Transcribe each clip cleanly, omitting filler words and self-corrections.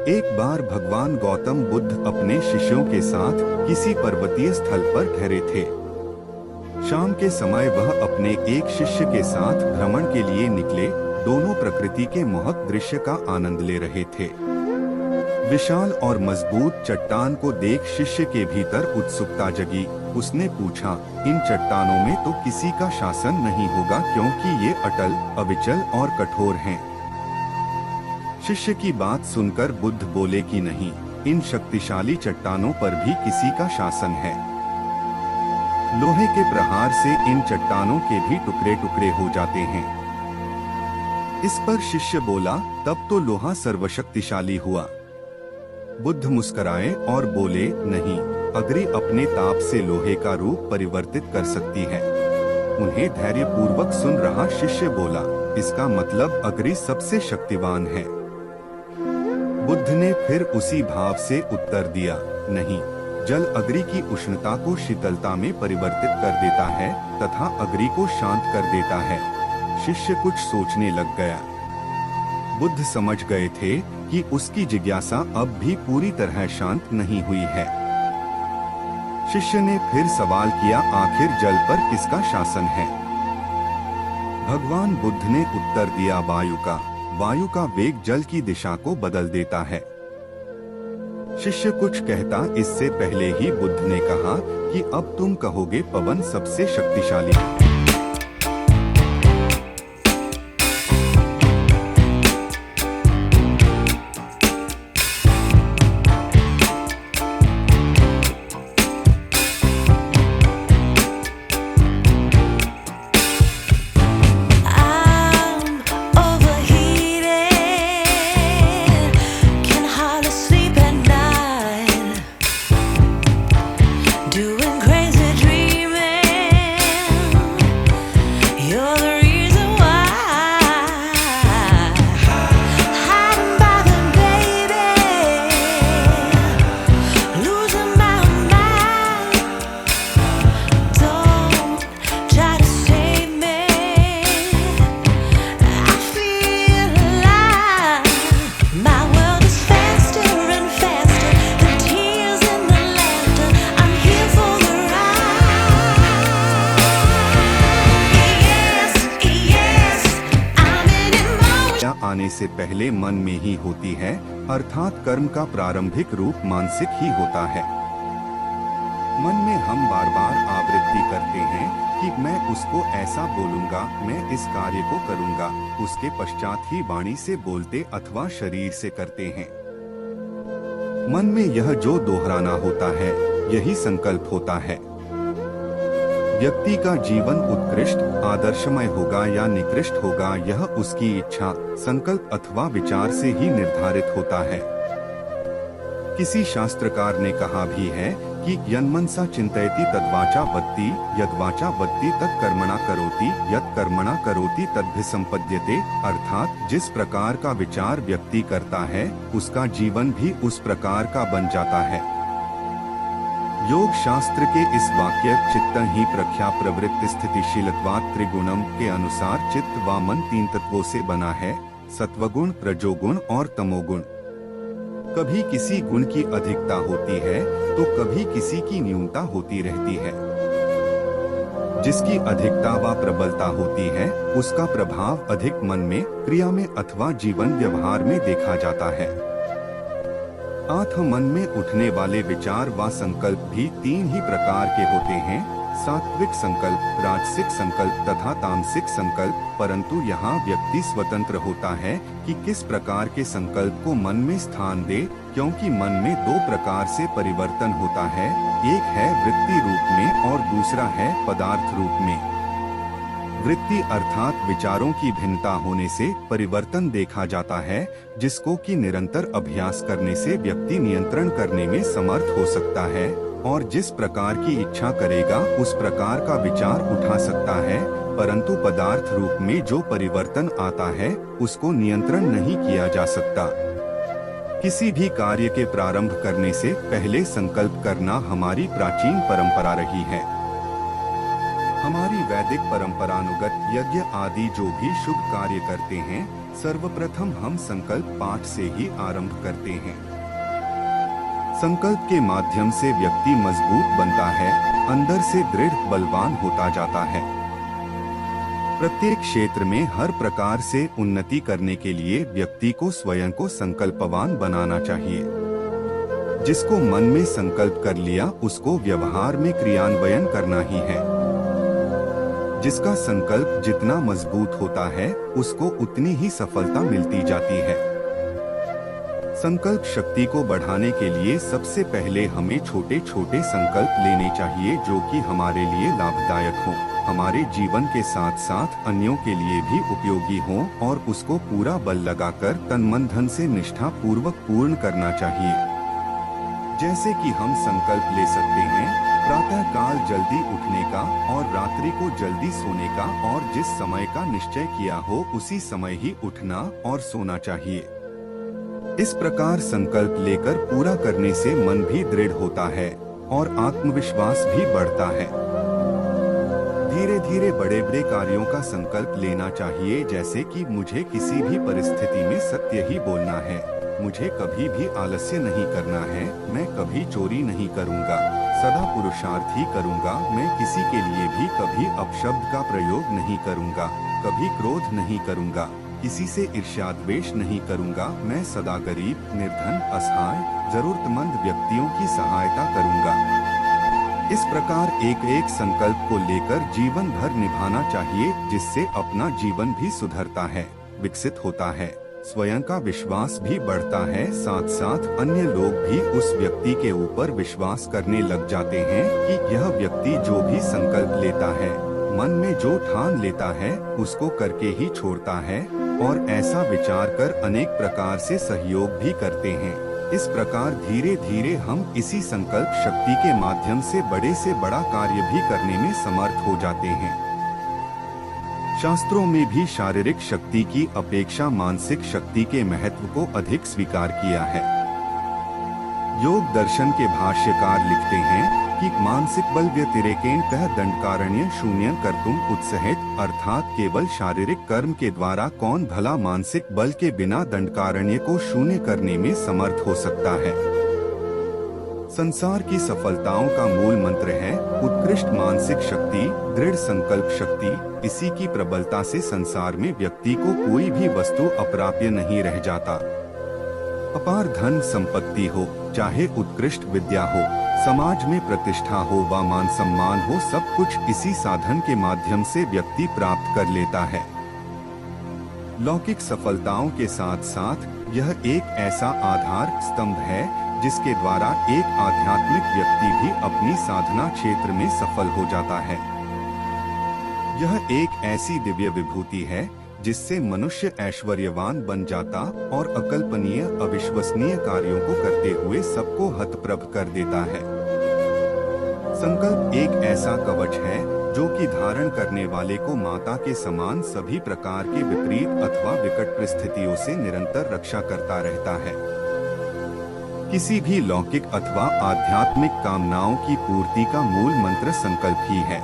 एक बार भगवान गौतम बुद्ध अपने शिष्यों के साथ किसी पर्वतीय स्थल पर ठहरे थे। शाम के समय वह अपने एक शिष्य के साथ भ्रमण के लिए निकले। दोनों प्रकृति के मोहक दृश्य का आनंद ले रहे थे। विशाल और मजबूत चट्टान को देख शिष्य के भीतर उत्सुकता जगी। उसने पूछा, इन चट्टानों में तो किसी का शासन नहीं होगा, क्योंकि ये अटल, अविचल और कठोर हैं। शिष्य की बात सुनकर बुद्ध बोले कि नहीं, इन शक्तिशाली चट्टानों पर भी किसी का शासन है। लोहे के प्रहार से इन चट्टानों के भी टुकड़े टुकड़े हो जाते हैं। इस पर शिष्य बोला, तब तो लोहा सर्वशक्तिशाली हुआ। बुद्ध मुस्कुराए और बोले, नहीं, अग्नि अपने ताप से लोहे का रूप परिवर्तित कर सकती है। उन्हें धैर्यपूर्वक सुन रहा शिष्य बोला, इसका मतलब अग्नि सबसे शक्तिवान है। बुद्ध ने फिर उसी भाव से उत्तर दिया, नहीं, जल अग्नि की उष्णता को शीतलता में परिवर्तित कर देता है तथा अग्नि को शांत कर देता है। शिष्य कुछ सोचने लग गया। बुद्ध समझ गए थे कि उसकी जिज्ञासा अब भी पूरी तरह शांत नहीं हुई है। शिष्य ने फिर सवाल किया, आखिर जल पर किसका शासन है? भगवान बुद्ध ने उत्तर दिया, वायु का। वायु का वेग जल की दिशा को बदल देता है। शिष्य कुछ कहता इससे पहले ही बुद्ध ने कहा कि अब तुम कहोगे पवन सबसे शक्तिशाली है। आने से पहले मन में ही होती है, अर्थात कर्म का प्रारंभिक रूप मानसिक ही होता है। मन में हम बार बार आवृत्ति करते हैं कि मैं उसको ऐसा बोलूंगा, मैं इस कार्य को करूंगा। उसके पश्चात ही वाणी से बोलते अथवा शरीर से करते हैं। मन में यह जो दोहराना होता है, यही संकल्प होता है। व्यक्ति का जीवन उत्कृष्ट, आदर्शमय होगा या निकृष्ट होगा, यह उसकी इच्छा, संकल्प अथवा विचार से ही निर्धारित होता है। किसी शास्त्रकार ने कहा भी है कि यन्मनसा चिंतयति तद्वाचा वत्ति, यद्वाचा वत्ति तत्कर्मणा करोति, यत् कर्मणा करोति तद्भिसंपद्यते। अर्थात जिस प्रकार का विचार व्यक्ति करता है, उसका जीवन भी उस प्रकार का बन जाता है। योग शास्त्र के इस वाक्य चित्तं ही प्रख्या प्रवृत्ति स्थितिशीलत्वात् त्रिगुणम के अनुसार चित्त व मन तीन तत्वों से बना है, सत्वगुण, रजोगुण और तमोगुण। कभी किसी गुण की अधिकता होती है तो कभी किसी की न्यूनता होती रहती है। जिसकी अधिकता व प्रबलता होती है, उसका प्रभाव अधिक मन में, क्रिया में अथवा जीवन व्यवहार में देखा जाता है। अतः मन में उठने वाले विचार व संकल्प भी तीन ही प्रकार के होते हैं, सात्विक संकल्प, राजसिक संकल्प तथा तामसिक संकल्प। परंतु यहाँ व्यक्ति स्वतंत्र होता है कि किस प्रकार के संकल्प को मन में स्थान दे, क्योंकि मन में दो प्रकार से परिवर्तन होता है, एक है वृत्ति रूप में और दूसरा है पदार्थ रूप में। वृत्ति अर्थात विचारों की भिन्नता होने से परिवर्तन देखा जाता है, जिसको कि निरंतर अभ्यास करने से व्यक्ति नियंत्रण करने में समर्थ हो सकता है और जिस प्रकार की इच्छा करेगा उस प्रकार का विचार उठा सकता है। परंतु पदार्थ रूप में जो परिवर्तन आता है, उसको नियंत्रण नहीं किया जा सकता। किसी भी कार्य के प्रारंभ करने से पहले संकल्प करना हमारी प्राचीन परंपरा रही है। हमारी वैदिक परंपरानुगत यज्ञ आदि जो भी शुभ कार्य करते हैं, सर्वप्रथम हम संकल्प पाठ से ही आरंभ करते हैं। संकल्प के माध्यम से व्यक्ति मजबूत बनता है, अंदर से दृढ़ बलवान होता जाता है। प्रत्येक क्षेत्र में हर प्रकार से उन्नति करने के लिए व्यक्ति को स्वयं को संकल्पवान बनाना चाहिए। जिसको मन में संकल्प कर लिया उसको व्यवहार में क्रियान्वयन करना ही है। जिसका संकल्प जितना मजबूत होता है उसको उतनी ही सफलता मिलती जाती है। संकल्प शक्ति को बढ़ाने के लिए सबसे पहले हमें छोटे छोटे संकल्प लेने चाहिए जो कि हमारे लिए लाभदायक हों, हमारे जीवन के साथ साथ अन्यों के लिए भी उपयोगी हों और उसको पूरा बल लगाकर तन मन धन से निष्ठा पूर्वक पूर्ण करना चाहिए। जैसे कि हम संकल्प ले सकते हैं प्रातः काल जल्दी उठने का और रात्रि को जल्दी सोने का, और जिस समय का निश्चय किया हो उसी समय ही उठना और सोना चाहिए। इस प्रकार संकल्प लेकर पूरा करने से मन भी दृढ़ होता है और आत्मविश्वास भी बढ़ता है। धीरे धीरे बड़े बड़े कार्यों का संकल्प लेना चाहिए, जैसे कि मुझे किसी भी परिस्थिति में सत्य ही बोलना है, मुझे कभी भी आलस्य नहीं करना है, मैं कभी चोरी नहीं करूंगा, सदा पुरुषार्थ ही करूंगा, मैं किसी के लिए भी कभी अपशब्द का प्रयोग नहीं करूंगा, कभी क्रोध नहीं करूंगा, किसी से ईर्ष्या द्वेष नहीं करूंगा, मैं सदा गरीब, निर्धन, असहाय, जरूरतमंद व्यक्तियों की सहायता करूंगा। इस प्रकार एक एक संकल्प को लेकर जीवन भर निभाना चाहिए, जिससे अपना जीवन भी सुधरता है, विकसित होता है, स्वयं का विश्वास भी बढ़ता है, साथ साथ अन्य लोग भी उस व्यक्ति के ऊपर विश्वास करने लग जाते हैं कि यह व्यक्ति जो भी संकल्प लेता है, मन में जो ठान लेता है उसको करके ही छोड़ता है, और ऐसा विचार कर अनेक प्रकार से सहयोग भी करते हैं। इस प्रकार धीरे धीरे हम इसी संकल्प शक्ति के माध्यम से बड़ा कार्य भी करने में समर्थ हो जाते हैं। शास्त्रों में भी शारीरिक शक्ति की अपेक्षा मानसिक शक्ति के महत्व को अधिक स्वीकार किया है। योग दर्शन के भाष्यकार लिखते हैं कि मानसिक बल व्यतिरेकेण कह दंडकारण्य शून्य कर्तुम उत्सहित, अर्थात केवल शारीरिक कर्म के द्वारा कौन भला मानसिक बल के बिना दंडकारण्य को शून्य करने में समर्थ हो सकता है। संसार की सफलताओं का मूल मंत्र है उत्कृष्ट मानसिक शक्ति, दृढ़ संकल्प शक्ति। इसी की प्रबलता से संसार में व्यक्ति को कोई भी वस्तु अप्राप्य नहीं रह जाता। अपार धन संपत्ति हो, चाहे उत्कृष्ट विद्या हो, समाज में प्रतिष्ठा हो व मान सम्मान हो, सब कुछ इसी साधन के माध्यम से व्यक्ति प्राप्त कर लेता है। लौकिक सफलताओं के साथ साथ यह एक ऐसा आधार स्तंभ है जिसके द्वारा एक आध्यात्मिक व्यक्ति भी अपनी साधना क्षेत्र में सफल हो जाता है। यह एक ऐसी दिव्य विभूति है जिससे मनुष्य ऐश्वर्यवान बन जाता और अकल्पनीय अविश्वसनीय कार्यों को करते हुए सबको हतप्रभ कर देता है। संकल्प एक ऐसा कवच है जो कि धारण करने वाले को माता के समान सभी प्रकार के विपरीत अथवा विकट परिस्थितियों से निरंतर रक्षा करता रहता है। किसी भी लौकिक अथवा आध्यात्मिक कामनाओं की पूर्ति का मूल मंत्र संकल्प ही है।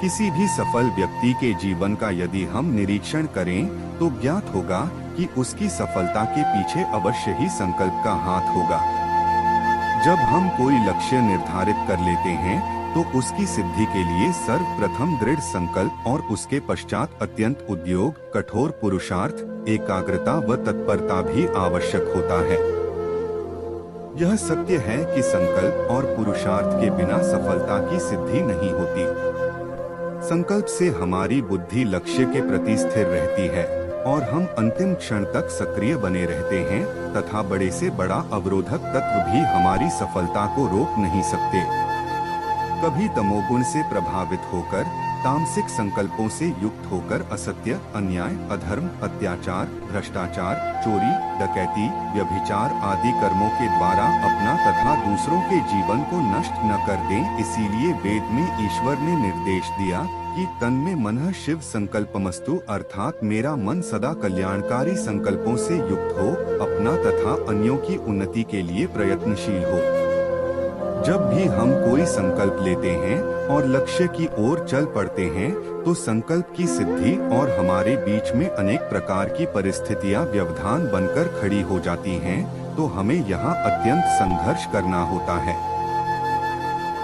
किसी भी सफल व्यक्ति के जीवन का यदि हम निरीक्षण करें तो ज्ञात होगा कि उसकी सफलता के पीछे अवश्य ही संकल्प का हाथ होगा। जब हम कोई लक्ष्य निर्धारित कर लेते हैं तो उसकी सिद्धि के लिए सर्वप्रथम दृढ़ संकल्प और उसके पश्चात अत्यंत उद्योग, कठोर पुरुषार्थ, एकाग्रता व तत्परता भी आवश्यक होता है। यह सत्य है कि संकल्प और पुरुषार्थ के बिना सफलता की सिद्धि नहीं होती। संकल्प से हमारी बुद्धि लक्ष्य के प्रति स्थिर रहती है और हम अंतिम क्षण तक सक्रिय बने रहते हैं तथा बड़े से बड़ा अवरोधक तत्व भी हमारी सफलता को रोक नहीं सकते। कभी तमोगुण से प्रभावित होकर, तामसिक संकल्पों से युक्त होकर असत्य, अन्याय, अधर्म, अत्याचार, भ्रष्टाचार, चोरी, डकैती, व्यभिचार आदि कर्मों के द्वारा अपना तथा दूसरों के जीवन को नष्ट न कर दें। इसीलिए वेद में ईश्वर ने निर्देश दिया कि तन में मनः शिव संकल्पमस्तु, अर्थात मेरा मन सदा कल्याणकारी संकल्पों से युक्त हो, अपना तथा अन्यों की उन्नति के लिए प्रयत्नशील हो। जब भी हम कोई संकल्प लेते हैं और लक्ष्य की ओर चल पड़ते हैं तो संकल्प की सिद्धि और हमारे बीच में अनेक प्रकार की परिस्थितियां व्यवधान बनकर खड़ी हो जाती हैं, तो हमें यहाँ अत्यंत संघर्ष करना होता है।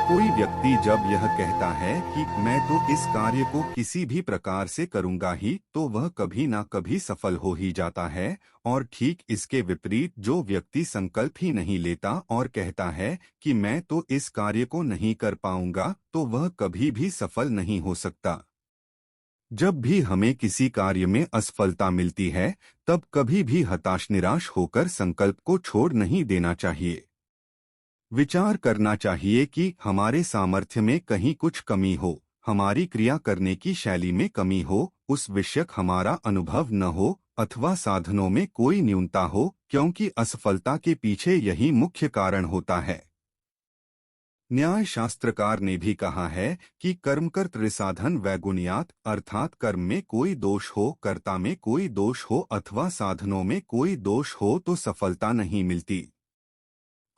कोई व्यक्ति जब यह कहता है कि मैं तो इस कार्य को किसी भी प्रकार से करूंगा ही, तो वह कभी ना कभी सफल हो ही जाता है। और ठीक इसके विपरीत जो व्यक्ति संकल्प ही नहीं लेता और कहता है कि मैं तो इस कार्य को नहीं कर पाऊंगा, तो वह कभी भी सफल नहीं हो सकता। जब भी हमें किसी कार्य में असफलता मिलती है, तब कभी भी हताश निराश होकर संकल्प को छोड़ नहीं देना चाहिए। विचार करना चाहिए कि हमारे सामर्थ्य में कहीं कुछ कमी हो, हमारी क्रिया करने की शैली में कमी हो, उस विषयक हमारा अनुभव न हो, अथवा साधनों में कोई न्यूनता हो, क्योंकि असफलता के पीछे यही मुख्य कारण होता है। न्याय शास्त्रकार ने भी कहा है कि कर्मकर्तृ साधन वैगुण्यात्, अर्थात कर्म में कोई दोष हो, कर्ता में कोई दोष हो अथवा साधनों में कोई दोष हो तो सफलता नहीं मिलती।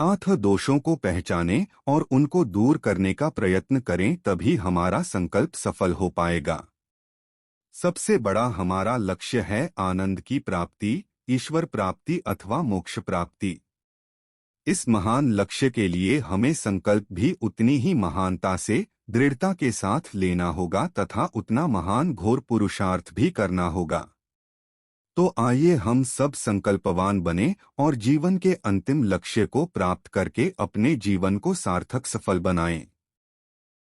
आठ दोषों को पहचानें और उनको दूर करने का प्रयत्न करें, तभी हमारा संकल्प सफल हो पाएगा। सबसे बड़ा हमारा लक्ष्य है आनंद की प्राप्ति, ईश्वर प्राप्ति अथवा मोक्ष प्राप्ति। इस महान लक्ष्य के लिए हमें संकल्प भी उतनी ही महानता से, दृढ़ता के साथ लेना होगा तथा उतना महान घोर पुरुषार्थ भी करना होगा। तो आइए हम सब संकल्पवान बने और जीवन के अंतिम लक्ष्य को प्राप्त करके अपने जीवन को सार्थक सफल बनाएं।